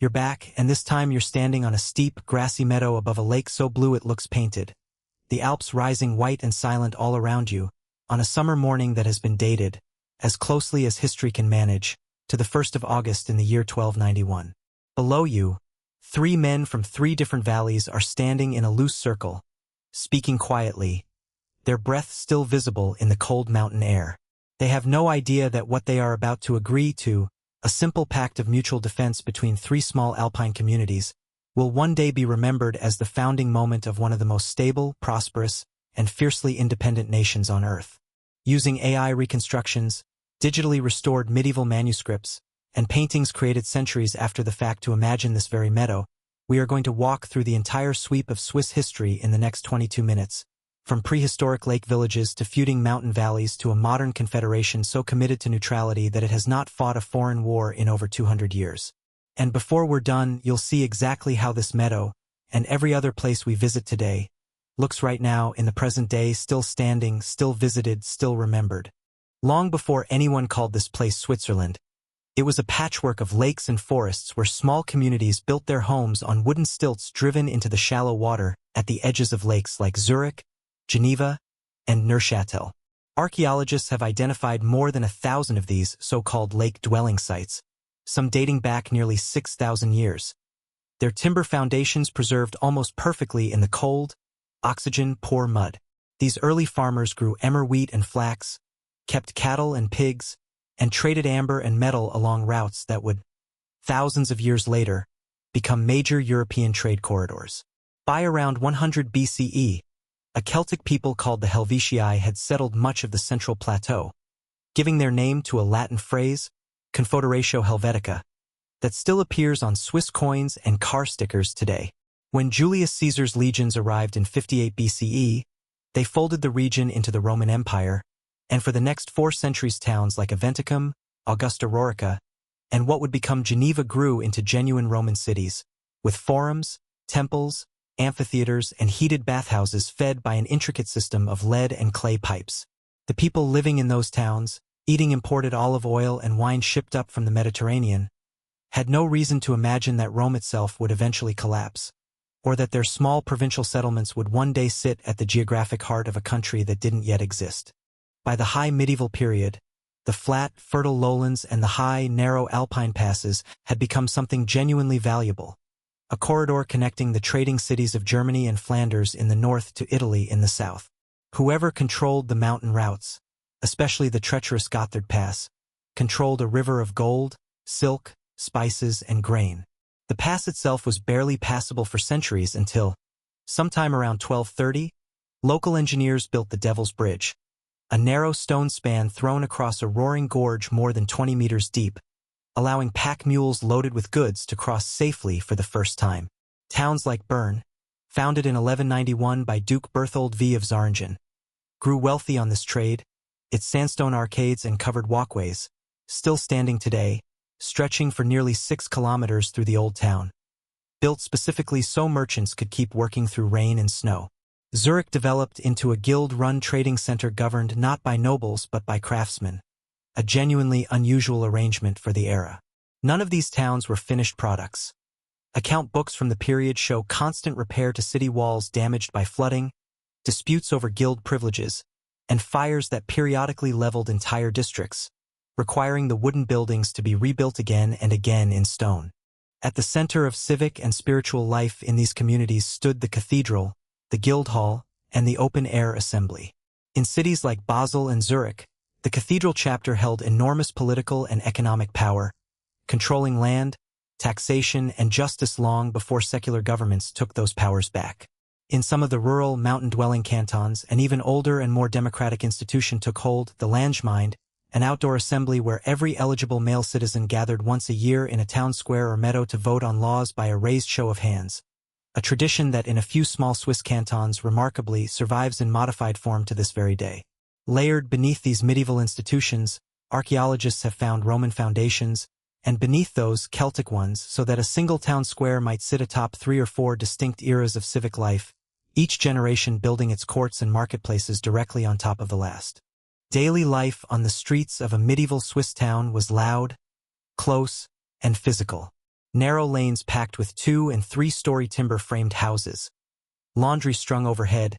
You're back, and this time you're standing on a steep, grassy meadow above a lake so blue it looks painted. The Alps rising white and silent all around you, on a summer morning that has been dated, as closely as history can manage, to the 1st of August in the year 1291. Below you, 3 men from 3 different valleys are standing in a loose circle, speaking quietly, their breath still visible in the cold mountain air. They have no idea that what they are about to agree to, a simple pact of mutual defense between 3 small alpine communities, will one day be remembered as the founding moment of one of the most stable, prosperous, and fiercely independent nations on Earth. Using AI reconstructions, digitally restored medieval manuscripts, and paintings created centuries after the fact to imagine this very meadow, we are going to walk through the entire sweep of Swiss history in the next 22 minutes. From prehistoric lake villages to feuding mountain valleys to a modern confederation so committed to neutrality that it has not fought a foreign war in over 200 years. And before we're done, you'll see exactly how this meadow, and every other place we visit today, looks right now in the present day, still standing, still visited, still remembered. Long before anyone called this place Switzerland, it was a patchwork of lakes and forests where small communities built their homes on wooden stilts driven into the shallow water at the edges of lakes like Zurich, Geneva, and Neuchâtel. Archaeologists have identified more than 1,000 of these so-called lake-dwelling sites, some dating back nearly 6,000 years. Their timber foundations preserved almost perfectly in the cold, oxygen-poor mud. These early farmers grew emmer wheat and flax, kept cattle and pigs, and traded amber and metal along routes that would, thousands of years later, become major European trade corridors. By around 100 BCE, a Celtic people called the Helvetii had settled much of the central plateau, giving their name to a Latin phrase, Confederatio Helvetica, that still appears on Swiss coins and car stickers today. When Julius Caesar's legions arrived in 58 BCE, they folded the region into the Roman Empire, and for the next 4 centuries towns like Aventicum, Augusta Raurica, and what would become Geneva grew into genuine Roman cities, with forums, temples, amphitheaters, and heated bathhouses fed by an intricate system of lead and clay pipes. The people living in those towns, eating imported olive oil and wine shipped up from the Mediterranean, had no reason to imagine that Rome itself would eventually collapse, or that their small provincial settlements would one day sit at the geographic heart of a country that didn't yet exist. By the high medieval period, the flat, fertile lowlands and the high, narrow alpine passes had become something genuinely valuable, a corridor connecting the trading cities of Germany and Flanders in the north to Italy in the south. Whoever controlled the mountain routes, especially the treacherous Gotthard Pass, controlled a river of gold, silk, spices, and grain. The pass itself was barely passable for centuries until, sometime around 1230, local engineers built the Devil's Bridge, a narrow stone span thrown across a roaring gorge more than 20 meters deep, allowing pack mules loaded with goods to cross safely for the first time. Towns like Bern, founded in 1191 by Duke Berthold V of Zähringen, grew wealthy on this trade, its sandstone arcades and covered walkways, still standing today, stretching for nearly 6 kilometers through the old town, built specifically so merchants could keep working through rain and snow. Zurich developed into a guild-run trading center governed not by nobles but by craftsmen, a genuinely unusual arrangement for the era. None of these towns were finished products. Account books from the period show constant repair to city walls damaged by flooding, disputes over guild privileges, and fires that periodically leveled entire districts, requiring the wooden buildings to be rebuilt again and again in stone. At the center of civic and spiritual life in these communities stood the cathedral, the guild hall, and the open-air assembly. In cities like Basel and Zurich, the cathedral chapter held enormous political and economic power, controlling land, taxation, and justice long before secular governments took those powers back. In some of the rural, mountain-dwelling cantons, an even older and more democratic institution took hold, the Landgemeinde, an outdoor assembly where every eligible male citizen gathered once a year in a town square or meadow to vote on laws by a raised show of hands, a tradition that in a few small Swiss cantons remarkably survives in modified form to this very day. Layered beneath these medieval institutions, archaeologists have found Roman foundations, and beneath those, Celtic ones, so that a single town square might sit atop 3 or 4 distinct eras of civic life, each generation building its courts and marketplaces directly on top of the last. Daily life on the streets of a medieval Swiss town was loud, close, and physical. narrow lanes packed with 2- and 3-story timber-framed houses, laundry strung overhead,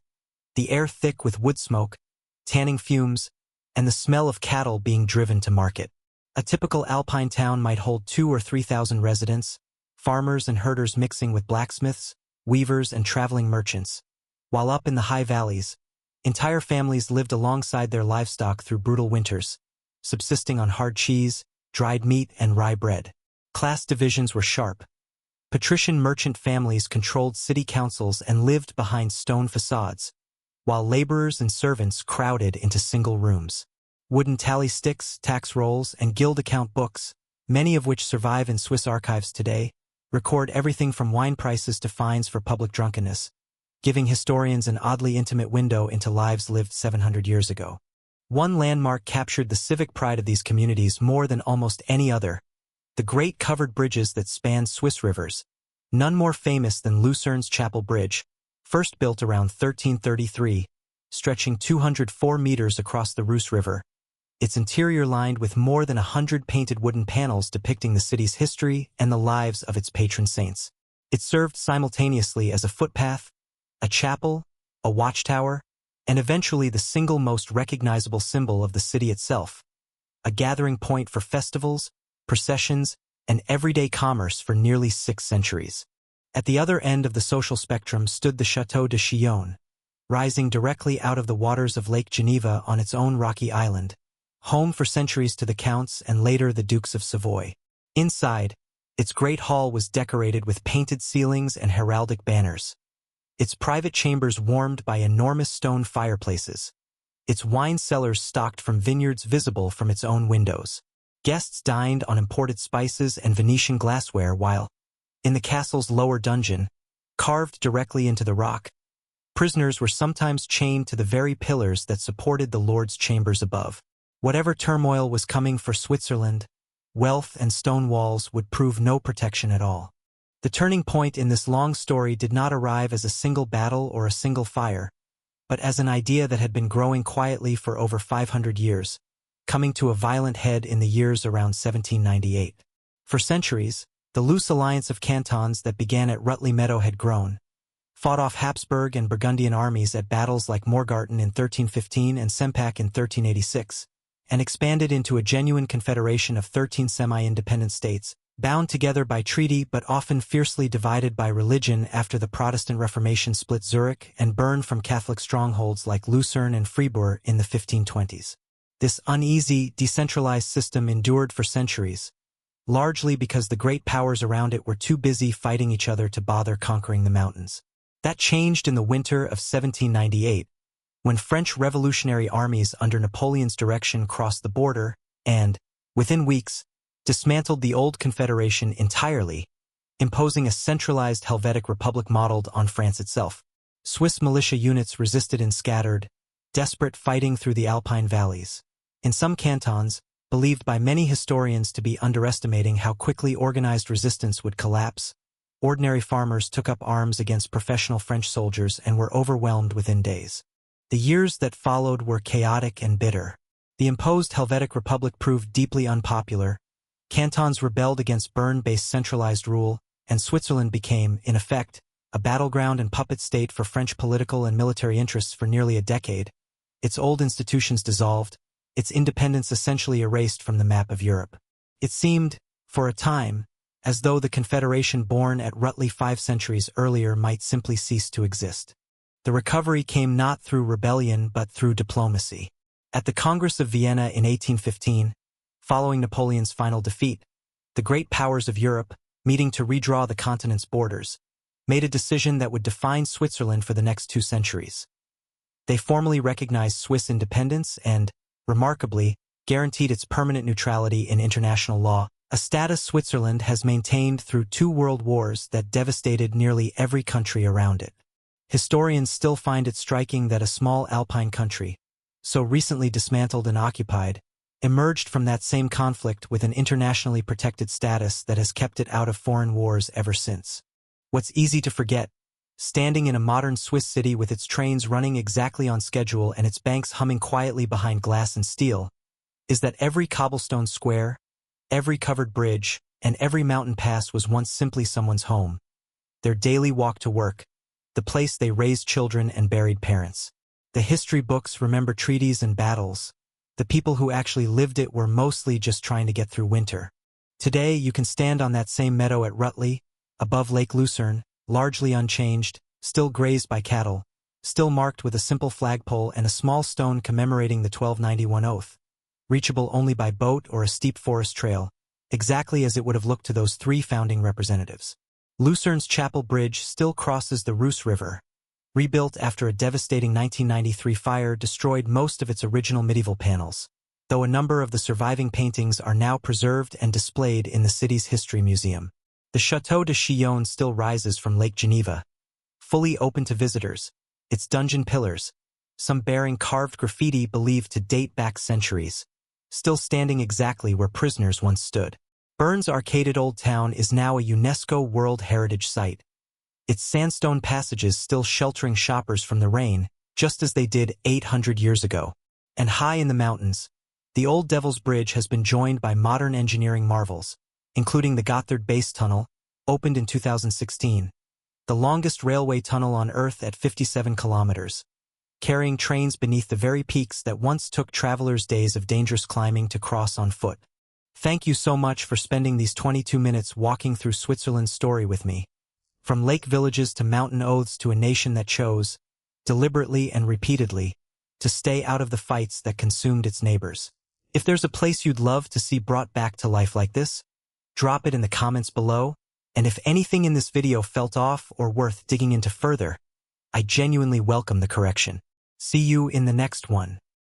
the air thick with wood smoke, tanning fumes, and the smell of cattle being driven to market. A typical alpine town might hold 2,000 or 3,000 residents, farmers and herders mixing with blacksmiths, weavers, and traveling merchants, while up in the high valleys, entire families lived alongside their livestock through brutal winters, subsisting on hard cheese, dried meat, and rye bread. Class divisions were sharp. Patrician merchant families controlled city councils and lived behind stone facades, while laborers and servants crowded into single rooms. Wooden tally sticks, tax rolls, and guild account books, many of which survive in Swiss archives today, record everything from wine prices to fines for public drunkenness, giving historians an oddly intimate window into lives lived 700 years ago. One landmark captured the civic pride of these communities more than almost any other: the great covered bridges that spanned Swiss rivers, none more famous than Lucerne's Chapel Bridge, first built around 1333, stretching 204 meters across the Reuss River, its interior lined with more than 100 painted wooden panels depicting the city's history and the lives of its patron saints. It served simultaneously as a footpath, a chapel, a watchtower, and eventually the single most recognizable symbol of the city itself, a gathering point for festivals, processions, and everyday commerce for nearly 6 centuries. At the other end of the social spectrum stood the Château de Chillon, rising directly out of the waters of Lake Geneva on its own rocky island, home for centuries to the Counts and later the Dukes of Savoy. Inside, its great hall was decorated with painted ceilings and heraldic banners, its private chambers warmed by enormous stone fireplaces, its wine cellars stocked from vineyards visible from its own windows. Guests dined on imported spices and Venetian glassware, while, in the castle's lower dungeon, carved directly into the rock, prisoners were sometimes chained to the very pillars that supported the Lord's chambers above. Whatever turmoil was coming for Switzerland, wealth and stone walls would prove no protection at all. The turning point in this long story did not arrive as a single battle or a single fire, but as an idea that had been growing quietly for over 500 years, coming to a violent head in the years around 1798. For centuries, the loose alliance of cantons that began at Rütli Meadow had grown, fought off Habsburg and Burgundian armies at battles like Morgarten in 1315 and Sempach in 1386, and expanded into a genuine confederation of 13 semi-independent states, bound together by treaty but often fiercely divided by religion after the Protestant Reformation split Zurich and Bern from Catholic strongholds like Lucerne and Fribourg in the 1520s. This uneasy, decentralized system endured for centuries, largely because the great powers around it were too busy fighting each other to bother conquering the mountains. That changed in the winter of 1798, when French revolutionary armies under Napoleon's direction crossed the border and, within weeks, dismantled the old confederation entirely, imposing a centralized Helvetic Republic modeled on France itself. Swiss militia units resisted in scattered, desperate fighting through the Alpine valleys. In some cantons, believed by many historians to be underestimating how quickly organized resistance would collapse, ordinary farmers took up arms against professional French soldiers and were overwhelmed within days. The years that followed were chaotic and bitter. The imposed Helvetic Republic proved deeply unpopular, cantons rebelled against Bern-based centralized rule, and Switzerland became, in effect, a battleground and puppet state for French political and military interests for nearly a decade. Its old institutions dissolved, its independence essentially erased from the map of Europe. It seemed, for a time, as though the confederation born at Rutli 5 centuries earlier might simply cease to exist. The recovery came not through rebellion but through diplomacy. At the Congress of Vienna in 1815, following Napoleon's final defeat, the great powers of Europe, meeting to redraw the continent's borders, made a decision that would define Switzerland for the next 2 centuries. They formally recognized Swiss independence and, remarkably, guaranteed its permanent neutrality in international law, a status Switzerland has maintained through 2 world wars that devastated nearly every country around it. Historians still find it striking that a small alpine country, so recently dismantled and occupied, emerged from that same conflict with an internationally protected status that has kept it out of foreign wars ever since. What's easy to forget, standing in a modern Swiss city with its trains running exactly on schedule and its banks humming quietly behind glass and steel, is that every cobblestone square, every covered bridge, and every mountain pass was once simply someone's home. Their daily walk to work, the place they raised children and buried parents. The history books remember treaties and battles. The people who actually lived it were mostly just trying to get through winter. Today, you can stand on that same meadow at Rutli, above Lake Lucerne, largely unchanged, still grazed by cattle, still marked with a simple flagpole and a small stone commemorating the 1291 oath, reachable only by boat or a steep forest trail, exactly as it would have looked to those three founding representatives. Lucerne's Chapel Bridge still crosses the Reuss River. Rebuilt after a devastating 1993 fire destroyed most of its original medieval panels, though a number of the surviving paintings are now preserved and displayed in the city's history museum. The Château de Chillon still rises from Lake Geneva, fully open to visitors, its dungeon pillars, some bearing carved graffiti believed to date back centuries, still standing exactly where prisoners once stood. Bern's arcaded old town is now a UNESCO World Heritage Site, its sandstone passages still sheltering shoppers from the rain, just as they did 800 years ago. And high in the mountains, the Old Devil's Bridge has been joined by modern engineering marvels, including the Gotthard Base Tunnel, opened in 2016, the longest railway tunnel on Earth at 57 kilometers, carrying trains beneath the very peaks that once took travelers days of dangerous climbing to cross on foot. Thank you so much for spending these 22 minutes walking through Switzerland's story with me. From lake villages to mountain oaths to a nation that chose, deliberately and repeatedly, to stay out of the fights that consumed its neighbors. If there's a place you'd love to see brought back to life like this, drop it in the comments below, and if anything in this video felt off or worth digging into further, I genuinely welcome the correction. See you in the next one.